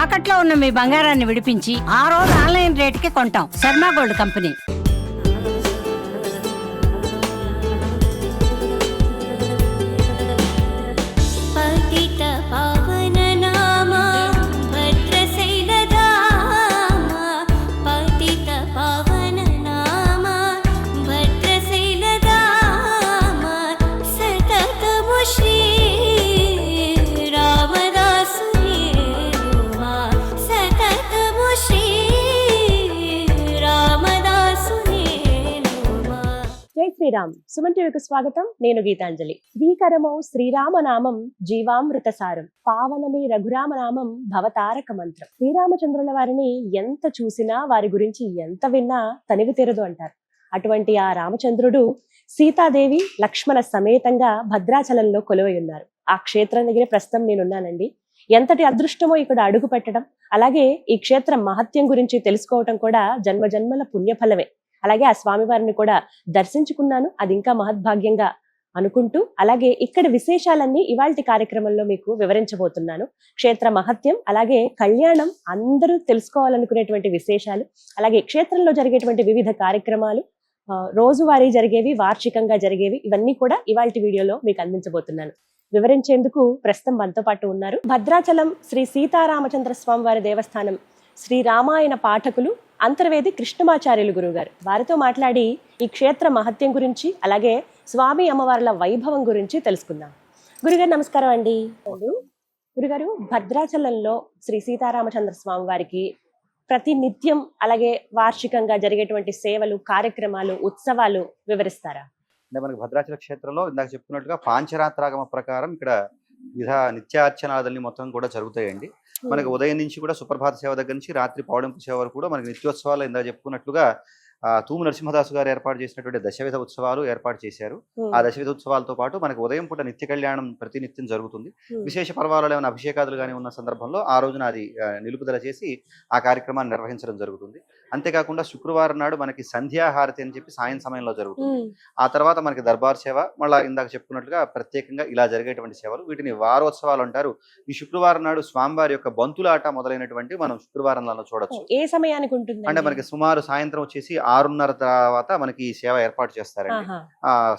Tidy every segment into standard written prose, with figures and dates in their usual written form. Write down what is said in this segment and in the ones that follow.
తాకట్లో ఉన్న మీ బంగారాన్ని విడిపించి ఆ రోజు ఆన్లైన్ రేటుకి కొంటాం. Sharma gold company. జై శ్రీరామ్. సుమన్ టీవీకి స్వాగతం. నేను గీతాంజలి. స్వీకరమౌ శ్రీరామనామం జీవామృత సారం, పావనమి రఘురామనామం భవతారక మంత్రం. శ్రీరామచంద్రుల వారిని ఎంత చూసినా, వారి గురించి ఎంత విన్నా తనివి తీరదు అంటారు. అటువంటి ఆ రామచంద్రుడు సీతాదేవి లక్ష్మణ సమేతంగా భద్రాచలంలో కొలువై ఉన్నారు. ఆ క్షేత్రం దగ్గర ప్రస్తుతం నేనున్నానండి. ఎంతటి అదృష్టమో ఇక్కడ అడుగు పెట్టడం, అలాగే ఈ క్షేత్రం మహత్యం గురించి తెలుసుకోవటం కూడా జన్మ జన్మల పుణ్యఫలమే. అలాగే ఆ స్వామివారిని కూడా దర్శించుకున్నాను, అది ఇంకా మహద్భాగ్యంగా అనుకుంటూ, అలాగే ఇక్కడ విశేషాలన్నీ ఇవాల్టి కార్యక్రమంలో మీకు వివరించబోతున్నాను. క్షేత్ర మహత్యం, అలాగే కళ్యాణం, అందరూ తెలుసుకోవాలనుకునేటువంటి విశేషాలు, అలాగే క్షేత్రంలో జరిగేటువంటి వివిధ కార్యక్రమాలు, రోజువారీ జరిగేవి, వార్షికంగా జరిగేవి, ఇవన్నీ కూడా ఇవాల్టి వీడియోలో మీకు అందించబోతున్నాను. వివరించేందుకు ప్రస్తుతం మనతో పాటు ఉన్నారు భద్రాచలం శ్రీ సీతారామచంద్ర స్వామి వారి దేవస్థానం శ్రీ రామాయణ పాఠకులు అంతర్వేది కృష్ణమాచార్యులు గురువు గారు. వారితో మాట్లాడి ఈ క్షేత్ర మహత్యం గురించి, అలాగే స్వామి అమ్మవార్ల వైభవం గురించి తెలుసుకుందాం. గురుగారు నమస్కారం అండి. గురుగారు, భద్రాచలంలో శ్రీ సీతారామచంద్ర స్వామి వారికి ప్రతి నిత్యం, అలాగే వార్షికంగా జరిగేటువంటి సేవలు, కార్యక్రమాలు, ఉత్సవాలు వివరిస్తారా? అంటే మనకి భద్రాచల క్షేత్రంలో ఇందాక చెప్పుకున్నట్టుగా పాంచరాత్రాగమ ప్రకారం ఇక్కడ నిత్యార్చనాదుల్ని మొత్తం కూడా జరుగుతాయండి. మనకి ఉదయం నుంచి కూడా సుప్రభాత సేవ దగ్గర నుంచి రాత్రి పౌడింపు సేవ వరకు కూడా మనకి నిత్యోత్సవాలు ఇందాక చెప్పుకున్నట్లుగా తూము నరసింహదాసు గారు ఏర్పాటు చేసినటువంటి దశవిధ ఉత్సవాలు ఏర్పాటు చేశారు. ఆ దశవిధ ఉత్సవాలతో పాటు మనకి ఉదయం పూట నిత్య కళ్యాణం ప్రతినిత్యం జరుగుతుంది. విశేష పర్వాలలో ఏమైనా అభిషేకాదులు కానీ ఉన్న సందర్భంలో ఆ రోజున అది నిలుపుదల చేసి ఆ కార్యక్రమాన్ని నిర్వహించడం జరుగుతుంది. అంతేకాకుండా శుక్రవారం నాడు మనకి సంధ్యాహారతి అని చెప్పి సాయం సమయంలో జరుగుతుంది. ఆ తర్వాత మనకి దర్బార్ సేవ, మళ్ళీ ఇందాక చెప్పుకున్నట్లుగా ప్రత్యేకంగా ఇలా జరిగేటువంటి సేవలు, వీటిని వారోత్సవాలు అంటారు. ఈ శుక్రవారం నాడు స్వామివారి యొక్క బంతులాట మొదలైనటువంటి మనం శుక్రవారంలో చూడొచ్చు. ఏ సమయానికి ఉంటుంది అంటే మనకి సుమారు సాయంత్రం వచ్చేసి 6:30 తర్వాత మనకి ఈ సేవ ఏర్పాటు చేస్తారండి.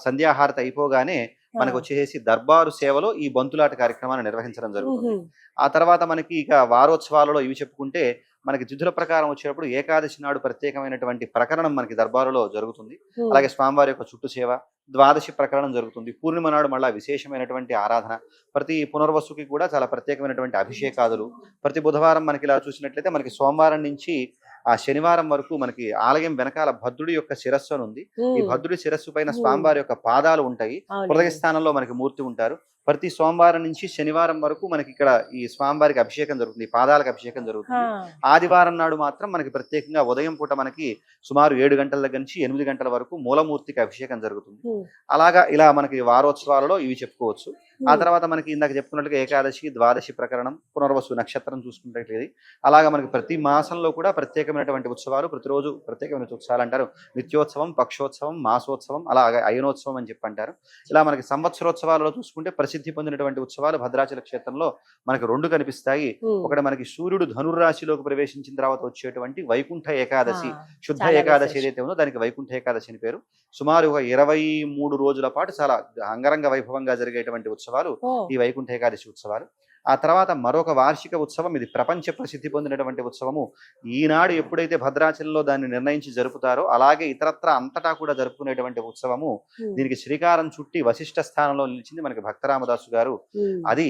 సంధ్యాహారతి అయిపోగానే మనకు వచ్చేసి దర్బారు సేవలో ఈ బంతులాట కార్యక్రమాన్ని నిర్వహించడం జరుగుతుంది. ఆ తర్వాత మనకి ఇక వారోత్సవాలలో ఇవి చెప్పుకుంటే మనకి తిథుల ప్రకారం వచ్చేటప్పుడు ఏకాదశి నాడు ప్రత్యేకమైనటువంటి ప్రకరణం మనకి దర్బారులో జరుగుతుంది. అలాగే స్వామివారి యొక్క చుట్టు సేవ, ద్వాదశి ప్రకరణం జరుగుతుంది. పూర్ణిమ నాడు మళ్ళా విశేషమైనటువంటి ఆరాధన, ప్రతి పునర్వసుకి కూడా చాలా ప్రత్యేకమైనటువంటి అభిషేకాదులు. ప్రతి బుధవారం మనకి ఇలా చూసినట్లయితే మనకి సోమవారం నుంచి ఆ శనివారం వరకు మనకి ఆలయం వెనకాల భద్రుడి యొక్క శిరస్సు అని ఉంది. ఈ భద్రుడి శిరస్సు పైన స్వామివారి యొక్క పాదాలు ఉంటాయి. హృదయ స్థానంలో మనకి మూర్తి ఉంటారు. ప్రతి సోమవారం నుంచి శనివారం వరకు మనకి ఇక్కడ ఈ స్వామివారికి అభిషేకం జరుగుతుంది, పాదాలకు అభిషేకం జరుగుతుంది. ఆదివారం నాడు మాత్రం మనకి ప్రత్యేకంగా ఉదయం పూట మనకి సుమారు 7 గంటల దగ్గర నుంచి 8 గంటల వరకు మూలమూర్తికి అభిషేకం జరుగుతుంది. అలాగా ఇలా మనకి వారోత్సవాలలో ఇవి చెప్పుకోవచ్చు. ఆ తర్వాత మనకి ఇందాక చెప్పుకున్నట్టుగా ఏకాదశి, ద్వాదశి ప్రకరణం, పునర్వసు నక్షత్రం చూసుకుంటే అలాగా మనకి ప్రతి మాసంలో కూడా ప్రత్యేకమైనటువంటి ఉత్సవాలు, ప్రతిరోజు ప్రత్యేకమైన ఉత్సవాలు అంటారు. నిత్యోత్సవం, పక్షోత్సవం, మాసోత్సవం, అలాగే అయనోత్సవం అని చెప్పి అంటారు. ఇలా మనకి సంవత్సరోత్సవాలలో చూసుకుంటే ప్రసిద్ధి పొందినటువంటి ఉత్సవాలు భద్రాచల క్షేత్రంలో మనకి 2 కనిపిస్తాయి. ఒకటి మనకి సూర్యుడు ధనుర్రాశిలోకి ప్రవేశించిన తర్వాత వచ్చేటువంటి వైకుంఠ ఏకాదశి, శుద్ధ ఏకాదశి ఏదైతే ఉందో దానికి వైకుంఠ ఏకాదశి అని పేరు. సుమారు 23 రోజుల పాటు చాలా అంగరంగ వైభవంగా జరిగేటువంటి ఉత్సవాలు ఈ వైకుంఠ ఏకాదశి ఉత్సవాలు. ఆ తర్వాత మరొక వార్షిక ఉత్సవం, ఇది ప్రపంచ ప్రసిద్ధి పొందినటువంటి ఉత్సవము. ఈనాడు ఎప్పుడైతే భద్రాచలంలో దాన్ని నిర్ణయించి జరుపుతారో అలాగే ఇతరత్ర అంతటా కూడా జరుపుకునేటువంటి ఉత్సవము. దీనికి శ్రీకారం చుట్టి వశిష్ఠ స్థానంలో నిలిచింది మనకి భక్తరామదాసు గారు. అది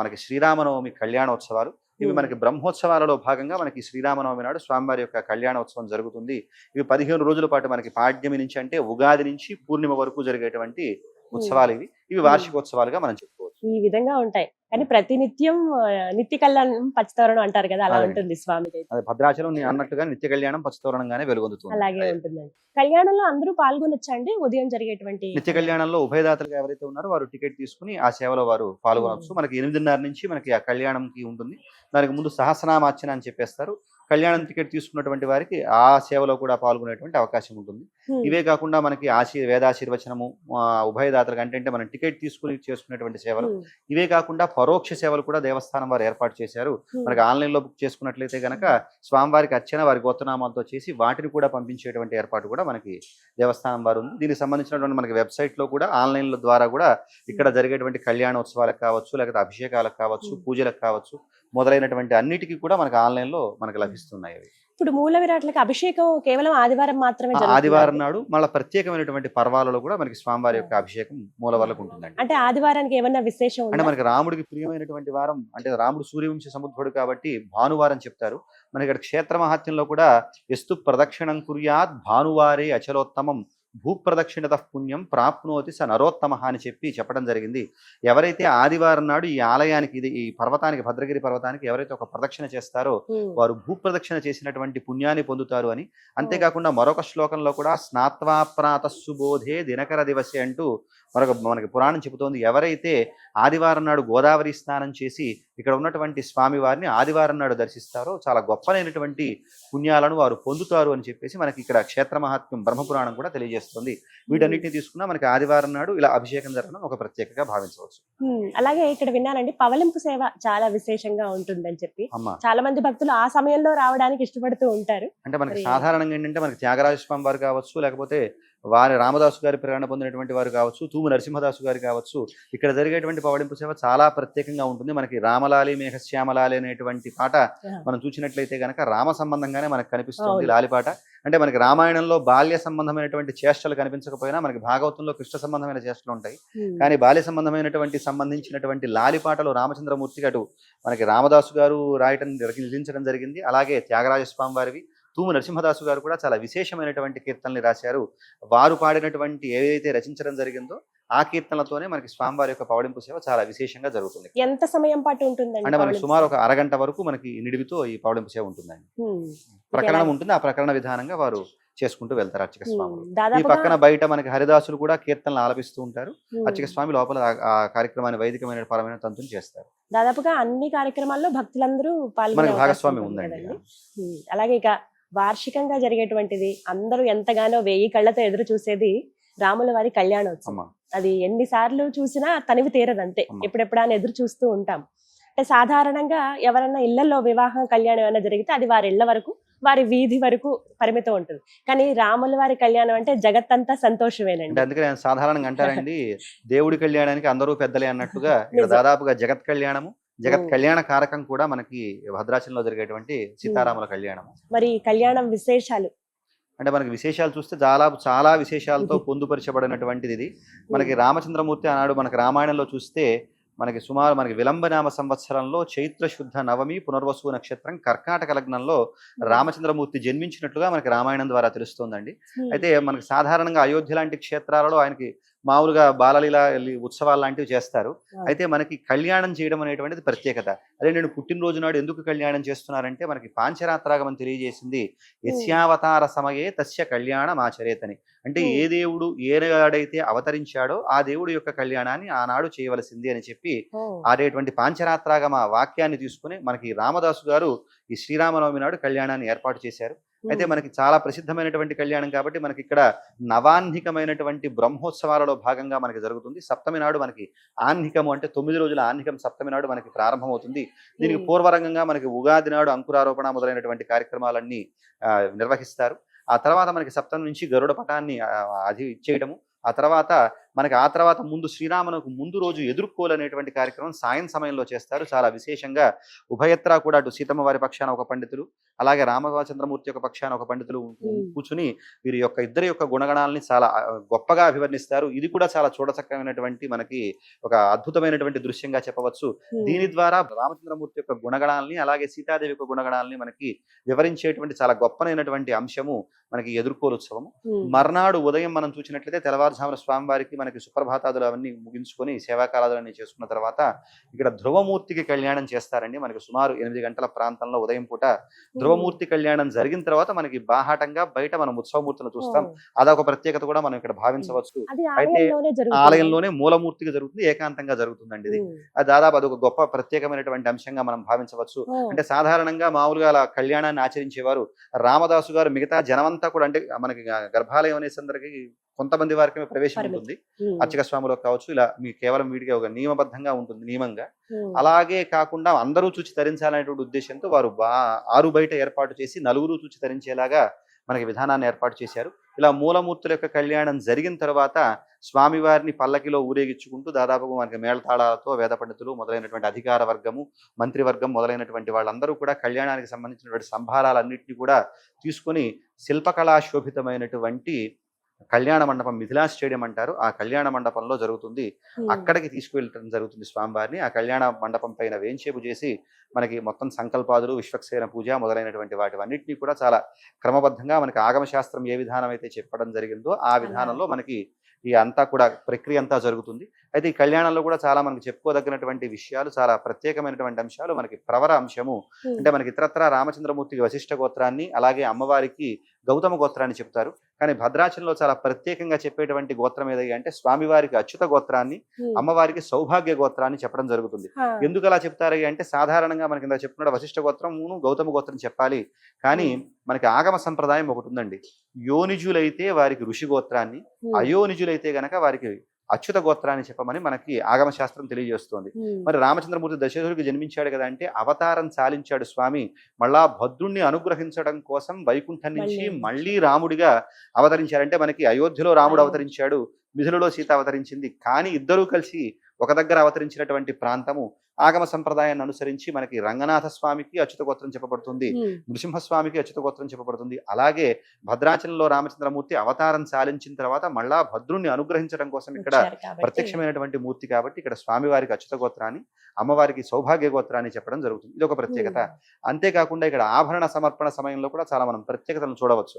మనకి శ్రీరామనవమి కళ్యాణోత్సవాలు. ఇవి మనకి బ్రహ్మోత్సవాలలో భాగంగా మనకి శ్రీరామనవమి నాడు స్వామివారి యొక్క కళ్యాణోత్సవం జరుగుతుంది. ఇవి 15 రోజుల పాటు మనకి పాడ్యమి నుంచి అంటే ఉగాది నుంచి పూర్ణిమ వరకు జరిగేటువంటి ఉత్సవాలు ఇవి వార్షికోత్సవాలుగా మనం చెప్పుకోవచ్చు. ఈ విధంగా ఉంటాయి. కానీ ప్రతినిత్యం నిత్య కళ్యాణం పచ్చతోరణం అంటారు కదా, అలా ఉంటుంది స్వామికి. అదే భద్రాచలం అన్నట్టుగా నిత్య కళ్యాణం పచ్చతోరణంగానే వెలుగొందుతుంది. అలాగే ఉంటుందండి. కళ్యాణంలో అందరూ పాల్గొనొచ్చా అండి? ఉదయం జరిగేటువంటి నిత్య కళ్యాణంలో ఉభయదాతలుగా ఎవరైతే ఉన్నారో వారు టికెట్ తీసుకుని ఆ సేవలో వారు పాల్గొనవచ్చు. మనకి 8:30 నుంచి మనకి ఆ కళ్యాణంకి ఉంటుంది. దానికి ముందు సహస్రనామార్చన అని చెప్పేస్తారు. కళ్యాణం టికెట్ తీసుకున్నటువంటి వారికి ఆ సేవలో కూడా పాల్గొనేటువంటి అవకాశం ఉంటుంది. ఇవే కాకుండా మనకి వేదాశీర్వచనము, ఉభయదాతలకు అంటే మనం టికెట్ తీసుకుని చేసుకునేటువంటి సేవలు, ఇవే కాకుండా పరోక్ష సేవలు కూడా దేవస్థానం వారు ఏర్పాటు చేశారు. మనకి ఆన్లైన్ లో బుక్ చేసుకున్నట్లయితే గనక స్వామివారికి అర్చన వారి గోత్రనామాలతో చేసి వాటిని కూడా పంపించేటువంటి ఏర్పాటు కూడా మనకి దేవస్థానం వారు ఉంది. దీనికి సంబంధించినటువంటి మనకి వెబ్సైట్ లో కూడా ఆన్లైన్ ద్వారా కూడా ఇక్కడ జరిగేటువంటి కళ్యాణోత్సవాలకు కావచ్చు, లేకపోతే అభిషేకాలకు కావచ్చు, పూజలకు కావచ్చు, మొదలైనటువంటి అన్నిటికీ కూడా మనకి ఆన్లైన్ లో మనకి లభిస్తున్నాయి. అవి ఇప్పుడు మూల విరాట్లకి అభిషేకం కేవలం ఆదివారం మాత్రమే ఆదివారం నాడు మళ్ళీ ప్రత్యేకమైనటువంటి పర్వాలలో కూడా మనకి స్వామివారి యొక్క అభిషేకం మూలవర్లకు ఉంటుందండి. అంటే ఆదివారానికి ఏమన్నా విశేషం అంటే మనకి రాముడికి ప్రియమైనటువంటి వారం, అంటే రాముడు సూర్యవంశ సముద్రుడు కాబట్టి భానువారం చెప్తారు. మనకి ఇక్కడ క్షేత్ర మహాత్మ్యంలో కూడా ఎస్తు ప్రదక్షిణం కుర్యాత్ భానువారే అచలోత్తమం భూప్రదక్షిణత పుణ్యం ప్రాప్నోతి స నరోత్తమ అని చెప్పడం జరిగింది. ఎవరైతే ఆదివారం నాడు ఈ ఆలయానికి, ఈ పర్వతానికి, భద్రగిరి పర్వతానికి ఎవరైతే ఒక ప్రదక్షిణ చేస్తారో వారు భూప్రదక్షిణ చేసినటువంటి పుణ్యాన్ని పొందుతారు అని. అంతేకాకుండా మరొక శ్లోకంలో కూడా స్నాత్వా ప్రాతస్సుబోధే దినకర దివసే అంటూ మనకి పురాణం చెబుతోంది. ఎవరైతే ఆదివారం నాడు గోదావరి స్నానం చేసి ఇక్కడ ఉన్నటువంటి స్వామి వారిని ఆదివారం నాడు దర్శిస్తారో చాలా గొప్పనైనటువంటి పుణ్యాలను వారు పొందుతారు అని చెప్పేసి మనకి ఇక్కడ క్షేత్ర మహాత్మ్యం బ్రహ్మపురాణం కూడా తెలియజేస్తుంది. వీటన్నిటిని తీసుకున్నా మనకి ఆదివారం నాడు ఇలా అభిషేకం జరగడం ఒక ప్రత్యేకంగా భావించవచ్చు. అలాగే ఇక్కడ విన్నానండి, పవలింపు సేవ చాలా విశేషంగా ఉంటుందని చెప్పి చాలా మంది భక్తులు ఆ సమయంలో రావడానికి ఇష్టపడుతూ ఉంటారు. అంటే మనకి సాధారణంగా ఏంటంటే మనకి త్యాగరాజ స్వామి వారు కావచ్చు, లేకపోతే వారి రామదాసు గారి ప్రేరణ పొందినటువంటి వారు కావచ్చు, తూము నరసింహదాసు గారు కావచ్చు, ఇక్కడ జరిగేటువంటి పవళింపు సేవ చాలా ప్రత్యేకంగా ఉంటుంది. మనకి రామలాలి మేఘశ్యామలాలి అనేటువంటి పాట మనం చూసినట్లయితే గనక రామ సంబంధంగానే మనకు కనిపిస్తుంది లాలిపాట. అంటే మనకి రామాయణంలో బాల్య సంబంధమైనటువంటి చేష్టలు కనిపించకపోయినా మనకి భాగవతంలో కృష్ణ సంబంధమైన చేష్టలు ఉంటాయి. కానీ బాల్య సంబంధించినటువంటి లాలిపాటలో రామచంద్రమూర్తి అటు మనకి రామదాసు గారు రచించడం జరిగింది. అలాగే త్యాగరాజస్వామి వారివి, తూము నరసింహదాసు గారు కూడా చాలా విశేషమైనటువంటి కీర్తనలు రాశారు. వారు పాడినటువంటి ఏదైతే రచించడం జరిగిందో ఆ కీర్తనలతోనే మనకి స్వామివారి యొక్క పవళింపు సేవ చాలా విశేషంగా జరుగుతుంది. ఎంత సమయం పాటు ఉంటుందండి? అంటే మనకి సుమారు ఒక అరగంట వరకు మనకి నిడివితో ఈ పవళింపు సేవ ఉంటుందండి. ప్రకరణం ఉంటుంది, ఆ ప్రకరణ విధానంగా వారు చేసుకుంటూ వెళ్తారు అర్చక స్వాములు. ఈ పక్కన బయట మనకి హరిదాసులు కూడా కీర్తనలు ఆలపిస్తూ ఉంటారు. అర్చక స్వామి లోపల ఆ కార్యక్రమాన్ని వైదికమైన పరమైన తంతుని చేస్తారు. దాదాపుగా అన్ని కార్యక్రమాల్లో భక్తులందరూ మనకి భాగస్వామి ఉందండి. అలాగే ఇక వార్షికంగా జరిగేటువంటిది అందరూ ఎంతగానో 1000 కళ్ళతో ఎదురు చూసేది రాముల వారి కళ్యాణోత్సవం. అది ఎన్నిసార్లు చూసినా తనివి తీరదంతే, ఎప్పుడెప్పుడా అని ఎదురు చూస్తూ ఉంటాం. అంటే సాధారణంగా ఎవరన్నా ఇళ్లలో వివాహం కళ్యాణం ఏమైనా జరిగితే అది వారి ఇళ్ల వరకు, వారి వీధి వరకు పరిమితం ఉంటుంది. కానీ రాముల వారి కళ్యాణం అంటే జగత్తంతా సంతోషమేనండి. అందుకని సాధారణంగా అంటారండి, దేవుడి కళ్యాణానికి అందరూ పెద్దలే అన్నట్టుగా ఇక్కడ దాదాపుగా జగత్ కళ్యాణము, జగత్ కళ్యాణ కారకం కూడా మనకి భద్రాచలంలో జరిగేటువంటి సీతారాముల కళ్యాణం. మరి కళ్యాణం విశేషాలు అంటే మనకి విశేషాలు చూస్తే చాలా విశేషాలతో పొందుపరచబడినటువంటిది ఇది. మనకి రామచంద్రమూర్తి ఆనాడు మనకి రామాయణంలో చూస్తే మనకి సుమారు మనకి విలంబనామ సంవత్సరంలో చైత్ర శుద్ధ నవమి పునర్వసు నక్షత్రం కర్కాటక లగ్నంలో రామచంద్రమూర్తి జన్మించినట్లుగా మనకి రామాయణం ద్వారా తెలుస్తోందండి. అయితే మనకి సాధారణంగా అయోధ్య లాంటి క్షేత్రాలలో ఆయనకి మామూలుగా బాలలీల ఉత్సవాలు లాంటివి చేస్తారు. అయితే మనకి కళ్యాణం చేయడం అనేటువంటిది ప్రత్యేకత. అదే నేను పుట్టినరోజు నాడు ఎందుకు కళ్యాణం చేస్తున్నారంటే మనకి పాంచరాత్రాగమం తెలియజేసింది, యస్యావతార సమయే తస్య కళ్యాణం ఆచరేతని. అంటే ఏ దేవుడు ఏనాడైతే అవతరించాడో ఆ దేవుడి యొక్క కళ్యాణాన్ని ఆనాడు చేయవలసింది అని చెప్పి ఆడేటువంటి పాంచరాత్రాగమ వాక్యాన్ని తీసుకుని మనకి రామదాసు గారు ఈ శ్రీరామనవమి నాడు కళ్యాణాన్ని ఏర్పాటు చేశారు. అయితే మనకి చాలా ప్రసిద్ధమైనటువంటి కళ్యాణం కాబట్టి మనకి ఇక్కడ నవాహ్నికమైనటువంటి బ్రహ్మోత్సవాలలో భాగంగా మనకి జరుగుతుంది. సప్తమి నాడు మనకి ఆహ్నికము అంటే 9 రోజుల ఆహ్నికం సప్తమి నాడు మనకి ప్రారంభమవుతుంది. దీనికి పూర్వరంగంగా మనకి ఉగాది నాడు అంకురారోపణ మొదలైనటువంటి కార్యక్రమాలన్నీ నిర్వహిస్తారు. ఆ తర్వాత మనకి సప్తమి నుంచి గరుడ పటాన్ని అది ఇచ్చేయడము, ఆ తర్వాత ముందు శ్రీరామునకు ముందు రోజు ఎదుర్కోలనేటువంటి కార్యక్రమం సాయం సమయంలో చేస్తారు. చాలా విశేషంగా ఉభయత్రా కూడా అటు సీతమ్మ వారి పక్షాన ఒక పండితులు, అలాగే రామచంద్రమూర్తి యొక్క పక్షాన ఒక పండితులు కూర్చుని వీరి యొక్క ఇద్దరి యొక్క గుణగణాలని చాలా గొప్పగా అభివర్ణిస్తారు. ఇది కూడా చాలా చూడచక్కమైనటువంటి మనకి ఒక అద్భుతమైనటువంటి దృశ్యంగా చెప్పవచ్చు. దీని ద్వారా రామచంద్రమూర్తి యొక్క గుణగణాలని అలాగే సీతాదేవి యొక్క గుణగణాలని మనకి వివరించేటువంటి చాలా గొప్పనైనటువంటి అంశము మనకి ఎదుర్కోలుత్సవము. మర్నాడు ఉదయం మనం చూసినట్లయితే తెల్లవారుజామున స్వామివారికి మనకి మనకి సుప్రభాతాదులు అవన్నీ ముగించుకొని సేవాకాలాదులన్నీ చేసుకున్న తర్వాత ఇక్కడ ధ్రువమూర్తికి కళ్యాణం చేస్తారండి. మనకి సుమారు 8 గంటల ప్రాంతంలో ఉదయం పూట ధ్రువమూర్తి కళ్యాణం జరిగిన తర్వాత మనకి బాహాటంగా బయట మనం ఉత్సవమూర్తులను చూస్తాం. అదొక ప్రత్యేకత కూడా మనం ఇక్కడ భావించవచ్చు. అయితే ఆలయంలోనే మూలమూర్తిగా జరుగుతుంది, ఏకాంతంగా జరుగుతుందండి ఇది. అది దాదాపు అదొక గొప్ప ప్రత్యేకమైనటువంటి అంశంగా మనం భావించవచ్చు. అంటే సాధారణంగా మామూలుగా అలా కళ్యాణాన్ని ఆచరించేవారు రామదాసు గారు మిగతా జనమంతా కూడా, అంటే మనకి గర్భాలయం అనేసందరికి కొంతమంది వారికి ప్రవేశం ఉంటుంది, అర్చక స్వాములకు కావచ్చు, ఇలా మీ కేవలం వీడికి ఒక నియమబద్ధంగా ఉంటుంది, నియమంగా. అలాగే కాకుండా అందరూ చూచి తరించాలనేటువంటి ఉద్దేశంతో వారు ఆరు బయట ఏర్పాటు చేసి నలుగురు చూచి తరించేలాగా మనకి విధానాన్ని ఏర్పాటు చేశారు. ఇలా మూలమూర్తుల యొక్క కళ్యాణం జరిగిన తర్వాత స్వామివారిని పల్లకిలో ఊరేగించుకుంటూ దాదాపుగా మనకి మేళతాళాలతో వేద పండితులు మొదలైనటువంటి అధికార వర్గము, మంత్రివర్గం మొదలైనటువంటి వాళ్ళందరూ కూడా కళ్యాణానికి సంబంధించినటువంటి సంభారాలన్నింటినీ కూడా తీసుకొని శిల్పకళా శోభితమైనటువంటి కళ్యాణ మండపం, మిథిలా స్టేడియం అంటారు, ఆ కళ్యాణ మండపంలో జరుగుతుంది. అక్కడికి తీసుకువెళ్ళటం జరుగుతుంది స్వామివారిని. ఆ కళ్యాణ మండపం పైన వేంచేపు చేసి మనకి మొత్తం సంకల్పాదులు, విశ్వక్సేన పూజ మొదలైనటువంటి వాటివన్నిటినీ కూడా చాలా క్రమబద్ధంగా మనకి ఆగమశాస్త్రం ఏ విధానం అయితే చెప్పడం జరిగిందో ఆ విధానంలో మనకి ఈ అంతా కూడా ప్రక్రియ అంతా జరుగుతుంది. అయితే ఈ కళ్యాణంలో కూడా చాలా మనకి చెప్పుకోదగినటువంటి విషయాలు, చాలా ప్రత్యేకమైనటువంటి అంశాలు. మనకి ప్రవర అంశము అంటే మనకి ఇతరత్ర రామచంద్రమూర్తికి వశిష్ఠ గోత్రాన్ని, అలాగే అమ్మవారికి గౌతమ గోత్రాన్ని చెప్తారు. కానీ భద్రాచలంలో చాలా ప్రత్యేకంగా చెప్పేటువంటి గోత్రం ఏదైనా అంటే స్వామివారికి అచ్యుత గోత్రాన్ని, అమ్మవారికి సౌభాగ్య గోత్రాన్ని చెప్పడం జరుగుతుంది. ఎందుకు అలా చెప్తారు అంటే సాధారణంగా మనకి ఇందా చెప్పుకున్న వశిష్ఠ గోత్రమును గౌతమ గోత్రం చెప్పాలి, కానీ మనకి ఆగమ సంప్రదాయం ఒకటి ఉందండి. యోనిజులైతే వారికి ఋషి గోత్రాన్ని, అయోనిజులైతే గనక వారికి అచ్యుత గోత్రాన్ని చెప్పమని మనకి ఆగమ శాస్త్రం తెలియజేస్తోంది. మరి రామచంద్రమూర్తి దశరథుడికి జన్మించాడు కదా అంటే అవతారం చాలించాడు స్వామి. మళ్ళా భద్రుణ్ణి అనుగ్రహించడం కోసం వైకుంఠం నుంచి మళ్ళీ రాముడిగా అవతరించారంటే మనకి అయోధ్యలో రాముడు అవతరించాడు, మిథులలో సీత అవతరించింది. కానీ ఇద్దరూ కలిసి ఒక దగ్గర అవతరించినటువంటి ప్రాంతము ఆగమ సంప్రదాయాన్ని అనుసరించి మనకి రంగనాథ స్వామికి అచ్యుత గోత్రం చెప్పబడుతుంది, నృసింహస్వామికి అచ్యుత గోత్రం చెప్పబడుతుంది. అలాగే భద్రాచలంలో రామచంద్రమూర్తి అవతారం సాలించిన తర్వాత మళ్ళా భద్రుణ్ణి అనుగ్రహించడం కోసం ఇక్కడ ప్రత్యక్షమైనటువంటి మూర్తి కాబట్టి ఇక్కడ స్వామివారికి అచ్యుత గోత్రాన్ని, అమ్మవారికి సౌభాగ్య గోత్రాన్ని చెప్పడం జరుగుతుంది. ఇది ఒక ప్రత్యేకత. అంతేకాకుండా ఇక్కడ ఆభరణ సమర్పణ సమయంలో కూడా చాలా మనం ప్రత్యేకతలను చూడవచ్చు.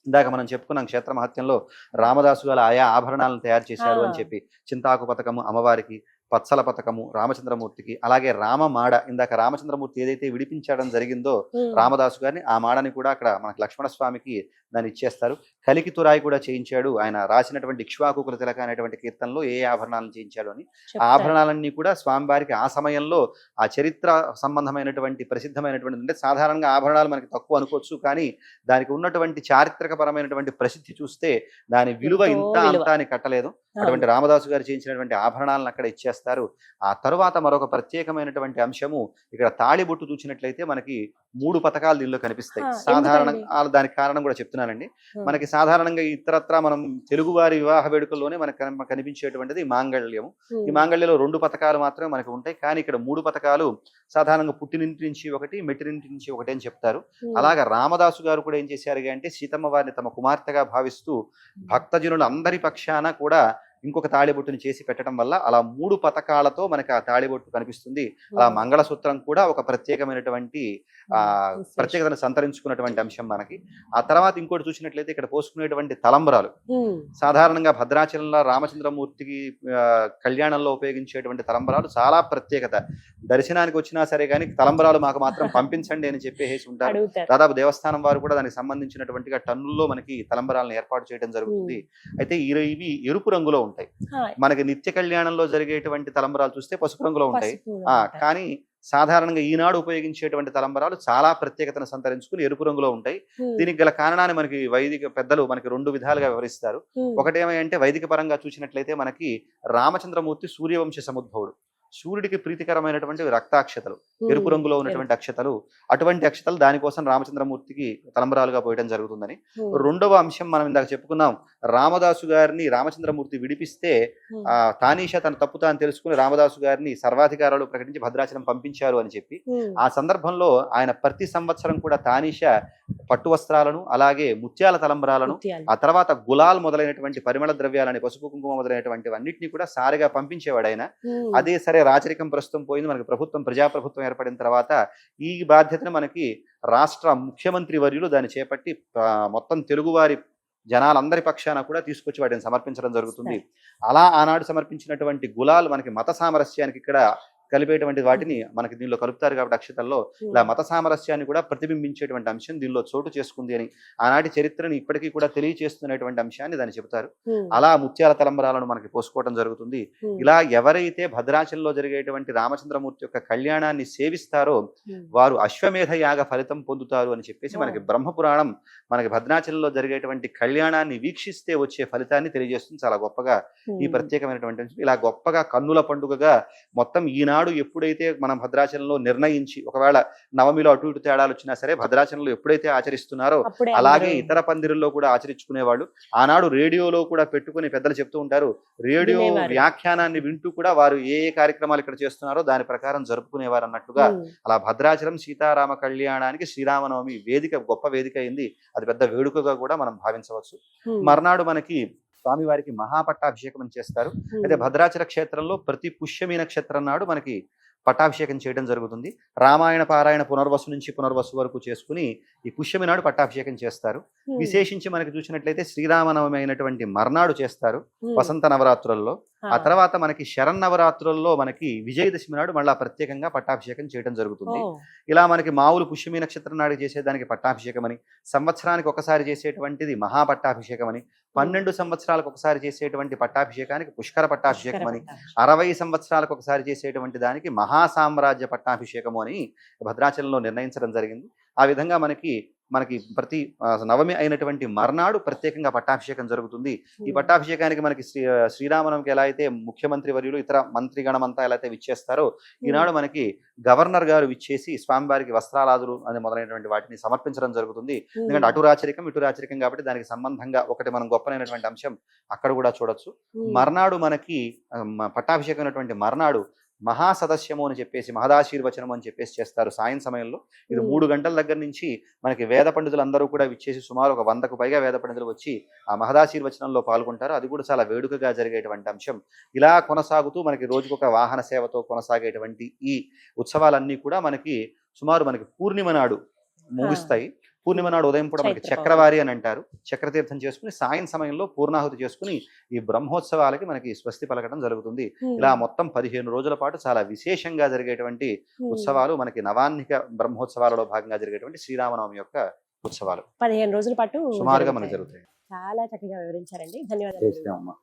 ఇందాక మనం చెప్పుకున్నాం క్షేత్ర మహత్యంలో రామదాసు గారు ఆయా ఆభరణాలను తయారు చేశారు అని చెప్పి. చింతాకు పథకము అమ్మవారికి, పత్సల పథకము రామచంద్రమూర్తికి, అలాగే రామమాడ ఇందాక రామచంద్రమూర్తి ఏదైతే విడిపించడం జరిగిందో రామదాసు గారిని, ఆ మాడని కూడా అక్కడ మనకు లక్ష్మణ స్వామికి దాన్ని ఇచ్చేస్తారు. కలికి తురాయి కూడా చేయించాడు ఆయన రాసినటువంటి ఇక్ష్వాకుకుల తిలక అనేటువంటి కీర్తనలో ఏ ఆభరణాలను చేయించాడు అని. ఆ ఆభరణాలన్నీ కూడా స్వామివారికి ఆ సమయంలో ఆ చరిత్ర సంబంధమైనటువంటి ప్రసిద్ధమైనటువంటి, అంటే సాధారణంగా ఆభరణాలు మనకి తక్కువ అనుకోవచ్చు, కానీ దానికి ఉన్నటువంటి చారిత్రకపరమైనటువంటి ప్రసిద్ధి చూస్తే దాని విలువ ఇంత అంతా అని కట్టలేదు. అటువంటి రామదాసు గారు చేయించినటువంటి ఆభరణాలను అక్కడ ఇచ్చేస్తారు. ఆ తరువాత మరొక ప్రత్యేకమైనటువంటి అంశము ఇక్కడ తాళిబొట్టు చూసినట్లయితే మనకి 3 పథకాలు దీనిలో కనిపిస్తాయి. సాధారణంగా దానికి కారణం కూడా చెప్తున్నానండి. మనకి సాధారణంగా ఇతరత్రా మనం తెలుగువారి వివాహ వేడుకల్లోనే మనకు కనిపించేటువంటిది మాంగళ్యము. ఈ మాంగళ్యంలో 2 పథకాలు మాత్రమే మనకు ఉంటాయి, కానీ ఇక్కడ 3 పథకాలు సాధారణంగా పుట్టినింటి నుంచి ఒకటి, మెట్టినింటి నుంచి ఒకటి అని చెప్తారు. అలాగా రామదాసు గారు కూడా ఏం చేశారు అంటే సీతమ్మ వారిని తమ కుమార్తెగా భావిస్తూ భక్తజనులు అందరి పక్షాన కూడా ఇంకొక తాళిబొట్టుని చేసి పెట్టడం వల్ల అలా 3 పథకాలతో మనకి ఆ తాళిబొట్టు కనిపిస్తుంది. అలా మంగళసూత్రం కూడా ఒక ప్రత్యేకమైనటువంటి ప్రత్యేకతను సంతరించుకున్నటువంటి అంశం మనకి. ఆ తర్వాత ఇంకోటి చూసినట్లయితే ఇక్కడ పోసుకునేటువంటి తలంబరాలు. సాధారణంగా భద్రాచలంలో రామచంద్రమూర్తికి కళ్యాణంలో ఉపయోగించేటువంటి తలంబరాలు చాలా ప్రత్యేకత. దర్శనానికి వచ్చినా సరే కానీ తలంబరాలు మాకు మాత్రం పంపించండి అని చెప్పేసి ఉంటారు. దాదాపు దేవస్థానం వారు కూడా దానికి సంబంధించినటువంటిగా టన్నుల్లో మనకి తలంబరాలను ఏర్పాటు చేయడం జరుగుతుంది. అయితే ఇవి ఎరుపు రంగులో ఉంటాయి. మనకి నిత్య కళ్యాణంలో జరిగేటువంటి తలంబరాలు చూస్తే పసుపు రంగులో ఉంటాయి. కానీ సాధారణంగా ఈనాడు ఉపయోగించేటువంటి తలంబరాలు చాలా ప్రత్యేకతను సంతరించుకుని ఎరుపు రంగులో ఉంటాయి. దీనికి గల కారణాన్ని మనకి వైదిక పెద్దలు మనకి 2 విధాలుగా వివరిస్తారు. ఒకటేమంటే వైదిక పరంగా చూసినట్లయితే మనకి రామచంద్రమూర్తి సూర్యవంశ సముద్భవుడు. సూర్యుడికి ప్రీతికరమైనటువంటి రక్తాక్షతలు, ఎరుపు రంగులో ఉన్నటువంటి అక్షతలు, అటువంటి అక్షతలు దానికోసం రామచంద్రమూర్తికి తలంబరాలుగా పోయడం జరుగుతుందని. రెండవ అంశం మనం ఇందాక చెప్పుకున్నాం, రామదాసు గారిని రామచంద్రమూర్తి విడిపిస్తే తానీష తన తప్పు తాను తెలుసుకుని రామదాసు గారిని సర్వాధికారాలు ప్రకటించి భద్రాచలం పంపించారు అని చెప్పి, ఆ సందర్భంలో ఆయన ప్రతి సంవత్సరం కూడా తానీష పట్టు వస్త్రాలను, అలాగే ముత్యాల తలంబరాలను, ఆ తర్వాత గులాల్ మొదలైనటువంటి పరిమళ ద్రవ్యాలని, పసుపు కుంకుమ మొదలైనటువంటి అన్నింటినీ కూడా సారిగా పంపించేవాడు ఆయన. అదే సరే రాచరికం ప్రస్తుతం పోయింది, మనకి ప్రభుత్వం ప్రజాప్రభుత్వం ఏర్పడిన తర్వాత ఈ బాధ్యతను మనకి రాష్ట్ర ముఖ్యమంత్రి వర్యులు దాన్ని చేపట్టి మొత్తం తెలుగువారి జనాలందరి పక్షాన కూడా తీసుకొచ్చి వాటిని సమర్పించడం జరుగుతుంది. అలా ఆనాడు సమర్పించినటువంటి గులాల్ మనకి మత సామరస్యానికి ఇక్కడ కలిపేటువంటి వాటిని మనకి దీనిలో కలుపుతారు కాబట్టి అక్షతల్లో ఇలా మత సామరస్యాన్ని కూడా ప్రతిబింబించేటువంటి అంశం దీనిలో చోటు చేసుకుంది అని ఆనాటి చరిత్రని ఇప్పటికీ కూడా తెలియచేస్తున్నటువంటి అంశాన్ని దాన్ని చెబుతారు. అలా ముత్యాల తలంబరాలను మనకి పోసుకోవడం జరుగుతుంది. ఇలా ఎవరైతే భద్రాచలంలో జరిగేటువంటి రామచంద్రమూర్తి యొక్క కళ్యాణాన్ని సేవిస్తారో వారు అశ్వమేధ యాగ ఫలితం పొందుతారు అని చెప్పేసి మనకి బ్రహ్మపురాణం మనకి భద్రాచలంలో జరిగేటువంటి కళ్యాణాన్ని వీక్షిస్తే వచ్చే ఫలితాన్ని తెలియజేస్తుంది. చాలా గొప్పగా ఈ ప్రత్యేకమైనటువంటి అంశం ఇలా గొప్పగా కన్నుల పండుగగా మొత్తం ఈనాడు ఎప్పుడైతే మనం భద్రాచలంలో నిర్ణయించి ఒకవేళ నవమిలో అటు ఇటు తేడాలు వచ్చినా సరే భద్రాచలంలో ఎప్పుడైతే ఆచరిస్తున్నారో అలాగే ఇతర పందిరుల్లో కూడా ఆచరించుకునేవాళ్ళు. ఆనాడు రేడియోలో కూడా పెట్టుకుని పెద్దలు చెప్తూ ఉంటారు, రేడియో వ్యాఖ్యానాన్ని వింటూ కూడా వారు ఏ ఏ కార్యక్రమాలు ఇక్కడ చేస్తున్నారో దాని ప్రకారం జరుపుకునేవారు అన్నట్టుగా అలా భద్రాచలం సీతారామ కళ్యాణానికి శ్రీరామనవమి వేదిక గొప్ప వేదిక అయింది. అది పెద్ద వేడుకగా కూడా మనం భావించవచ్చు. మర్నాడు మనకి స్వామివారికి మహాపట్టాభిషేకం అని చేస్తారు. అయితే భద్రాచల క్షేత్రంలో ప్రతి పుష్యమి నక్షత్రం నాడు మనకి పట్టాభిషేకం చేయడం జరుగుతుంది. రామాయణ పారాయణ పునర్వసు నుంచి పునర్వసు వరకు చేసుకుని ఈ పుష్యమి నాడు పట్టాభిషేకం చేస్తారు. విశేషించి మనకి చూసినట్లయితే శ్రీరామనవమి అయినటువంటి మర్నాడు చేస్తారు వసంత నవరాత్రుల్లో. ఆ తర్వాత మనకి శరన్నవరాత్రుల్లో మనకి విజయదశమి నాడు మళ్ళా ప్రత్యేకంగా పట్టాభిషేకం చేయడం జరుగుతుంది. ఇలా మనకి మామూలు పుష్యమి నక్షత్రం నాడు చేసేదానికి పట్టాభిషేకం అని, సంవత్సరానికి ఒకసారి చేసేటువంటిది మహాపట్టాభిషేకం అని, 12 సంవత్సరాలకు ఒకసారి చేసేటువంటి పట్టాభిషేకానికి పుష్కర పట్టాభిషేకం అని, 60 సంవత్సరాలకు ఒకసారి చేసేటువంటి దానికి మహాసామ్రాజ్య పట్టాభిషేకము అని భద్రాచలంలో నిర్ణయించడం జరిగింది. ఆ విధంగా మనకి ప్రతి నవమి అయినటువంటి మర్నాడు ప్రత్యేకంగా పట్టాభిషేకం జరుగుతుంది. ఈ పట్టాభిషేకానికి మనకి శ్రీరామనవమికి ఎలా అయితే ముఖ్యమంత్రి వర్యులు ఇతర మంత్రిగణం అంతా ఎలా అయితే విచ్చేస్తారో ఈనాడు మనకి గవర్నర్ గారు విచ్చేసి స్వామివారికి వస్త్రాలాదులు అని మొదలైనటువంటి వాటిని సమర్పించడం జరుగుతుంది. ఎందుకంటే అటు రాచరికం ఇటు రాచరికం కాబట్టి దానికి సంబంధంగా ఒకటి మనం గొప్పనైనటువంటి అంశం అక్కడ కూడా చూడొచ్చు. మర్నాడు మనకి పట్టాభిషేకం అయినటువంటి మర్నాడు మహాసదస్యము అని చెప్పేసి మహదాశీర్వచనము అని చెప్పేసి చేస్తారు సాయం సమయంలో. ఇది 3 గంటల దగ్గర నుంచి మనకి వేద పండితులు అందరూ కూడా విచ్చేసి సుమారు ఒక 100కు పైగా వేద పండితులు వచ్చి ఆ మహదాశీర్వచనంలో పాల్గొంటారు. అది కూడా చాలా వేడుకగా జరిగేటువంటి అంశం. ఇలా కొనసాగుతూ మనకి రోజుకొక వాహన సేవతో కొనసాగేటువంటి ఈ ఉత్సవాలన్నీ కూడా మనకి సుమారు మనకి పూర్ణిమ నాడు ముగుస్తాయి. పూర్ణిమ నాడు ఉదయం కూడా మనకి చక్రవారి అని అంటారు. చక్రతీర్థం చేసుకుని సాయం సమయంలో పూర్ణాహుతి చేసుకుని ఈ బ్రహ్మోత్సవాలకి మనకి స్వస్తి పలకడం జరుగుతుంది. ఇలా మొత్తం 15 రోజుల పాటు చాలా విశేషంగా జరిగేటువంటి ఉత్సవాలు మనకి నవాన్నిక బ్రహ్మోత్సవాలలో భాగంగా జరిగేటువంటి శ్రీరామనవమి యొక్క ఉత్సవాలు 15 రోజుల పాటు సుమారుగా మనకు జరుగుతాయి. చాలా చక్కగా వివరించారండి. ధన్యవాదాలు.